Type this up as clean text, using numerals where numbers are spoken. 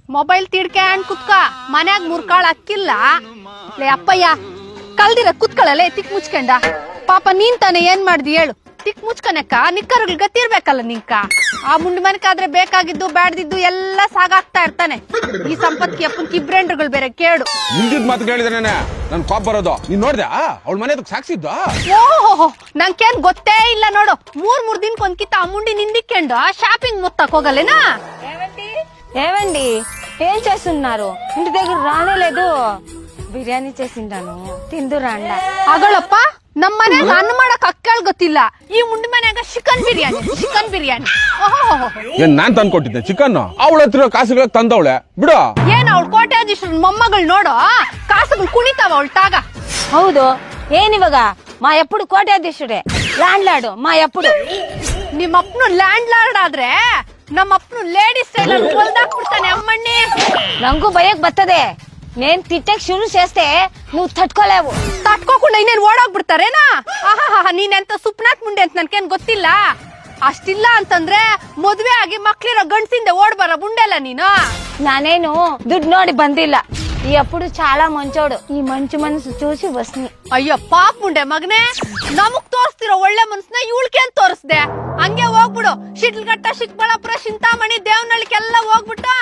mobile ತಿಡ್ಕ್ಯಾಂಡ್ ಕುತ್ಕ ಮನ್ಯಾಗ ಮುರ್ಕಾಳ ಅಕ್ಕಿಲ್ಲ ಲೇ ಅಪ್ಪಯ್ಯ ಕಲ್ದಿರ ಕುತ್ಕೊಳ್ಳಲೇ ತಿಕ್ ಮುಚ್ಕೊಂಡ ಪಾಪ ನೀನ್ ತಾನೆ ಏನ್ ಮಾಡ್ದಿ ಹೇಳು ತಿಕ್ ಮುಚ್ಕನಕ್ಕ ನಿಕ್ಕರ್ಗಳ್ ಗತಿರ್ಬೇಕಲ್ಲ ನಿಂಕ ಆ ಮುಂಡ್ ಮನಕಾದ್ರೆ ಬೇಕಾಗಿದ್ದು ಬ್ಯಾಡ್ದಿದ್ದು ಎಲ್ಲ ಸಾಗಾಗ್ತಾ ಇರ್ತಾನೆ ಈ ಸಂಪತ್ತಿ ಅಪ್ಪನ್ ಕಿಬ್ರೆಂಡ್ರುಗಳು ಬೇರೆ ಕೇಳು ಮುಂದಿದ್ ಮಾತು ಕೇಳಿದ್ರೆ ನನ್ ಪಾಪ ಬರೋದು ನೀನ್ ನೋಡ್ದ ಅವಳ ಮನೆ ಸಾಕ್ಷಿದ್ದ ಓಹೋ ನಂಗೇನ್ ಗೊತ್ತೇ ಇಲ್ಲ ನೋಡು ಮೂರ್ ದಿನಕ್ಕೊಂದ್ಕಿತ್ತ ಆ ಮುಂಡಿ ನಿಂದಿಕ್ಕೊಂಡು షాపింగ్ మొత్తకు ಹೋಗಲೇనా ఏమండి ఏం చేస్తున్నారు ఇంటి దగ్గర రానేలేదు బిర్యానీ చేసిండాను తిందు రండ ಅಗಳಪ್ಪ ನಮ್ ಮನ್ಯಾಗ ಅನ್ನ ಮಾಡಕ್ ಅಕ್ಕಳ್ ಗೊತ್ತಿಲ್ಲ ಈ ಮುಂಡಿ ಮನ್ಯಾಗ ಚಿಕನ್ ಬಿರಿಯಾನಿ ಓಹೋ ಏನ್ ನಾನ್ ತಂದ್ಕೊಟ್ಟಿದ್ದೆ ಚಿಕನ್ ಅವಳ ಹತ್ರ ಕಾಸುಗಳ ತಂದವಳೆ ಬಿಡು ಏನ್ ಅವಳು ಕೋಟ್ಯಾಧೀಶ್ವರ ಮೊಮ್ಮಗಳು ನೋಡು ಕಾಸುಗಳು ಕುಣಿತಾವ ಅವಳ ತಾಗ ಹೌದು ಏನಿವಾಗ మా ఎప్పుడు కోట్యాధీశుడే ల్యాండ్ లార్డ్ మా ఎప్పుడు ನಿಮ್ಮ ಅಪ್ಪನು ಲ್ಯಾಂಡ್ ಲಾರ್ಡ್ ಆದ್ರೆ ನಮ್ಮ ಅಪ್ಪನು ಲೇಡೀಸ್ ಟೈಲರ್ ಹೊಲ್ದಾಕ್ಬಿಡ್ತಾನೆ ಅಮ್ಮಣ್ಣಿ ನಂಗೂ ಭಯಕ್ ಬರ್ತದೆ నేను తిట్టಕ್ ಶುರು చేస్తే నువ్వు తట్టుకోలేవు ತಟ್ಕೋకుండా ಇನ್ನೇನ್ ಓಡೋಗ್ಬಿಡ್ತಾರೇನಾ ಆಹಾ ನೀನೆಂತ ಸುಪ್ನಾಥ್ ಮುಂಡೆ ಅಂತ ನನ್ಗೇನ್ ಗೊತ್ತಿಲ್ಲ ಅಷ್ಟಿಲ್ಲ ಅಂತಂದ್ರೆ ಮದ್ವೆ ಆಗಿ ಮಕ್ಳಿರೋ ಗಂಡ್ಸಿಂದ ಓಡ್ಬಾರ ಮುಂಡೆಲ್ಲ ನೀನು నానేను దుడ్డు నోడి బందిಲ್ಲ ఈ అప్పుడు చాలా మంచోడు ఈ మంచి మనసు చూసి వస్ని ಅಯ್ಯೋ ಪಾಪ ಮುಂಡೆ ಮಗನೇ ನಮಗ್ ತೋರಿಸ್ತಿರೋ ಒಳ್ಳೆ ಮನ್ಸನ್ನ ಇವಳ್ಕೇನ್ ತೋರಿಸ್ದೆ ಹಂಗೆ ಹೋಗ್ಬಿಡು ಶಿಡ್ಲಘಟ್ಟ ಚಿಕ್ಕಬಳ್ಳಾಪುರ ಚಿಂತಾಮಣಿ ದೇವನಹಳ್ಳಿಗೆಲ್ಲ ಹೋಗ್ಬಿಟ್ಟು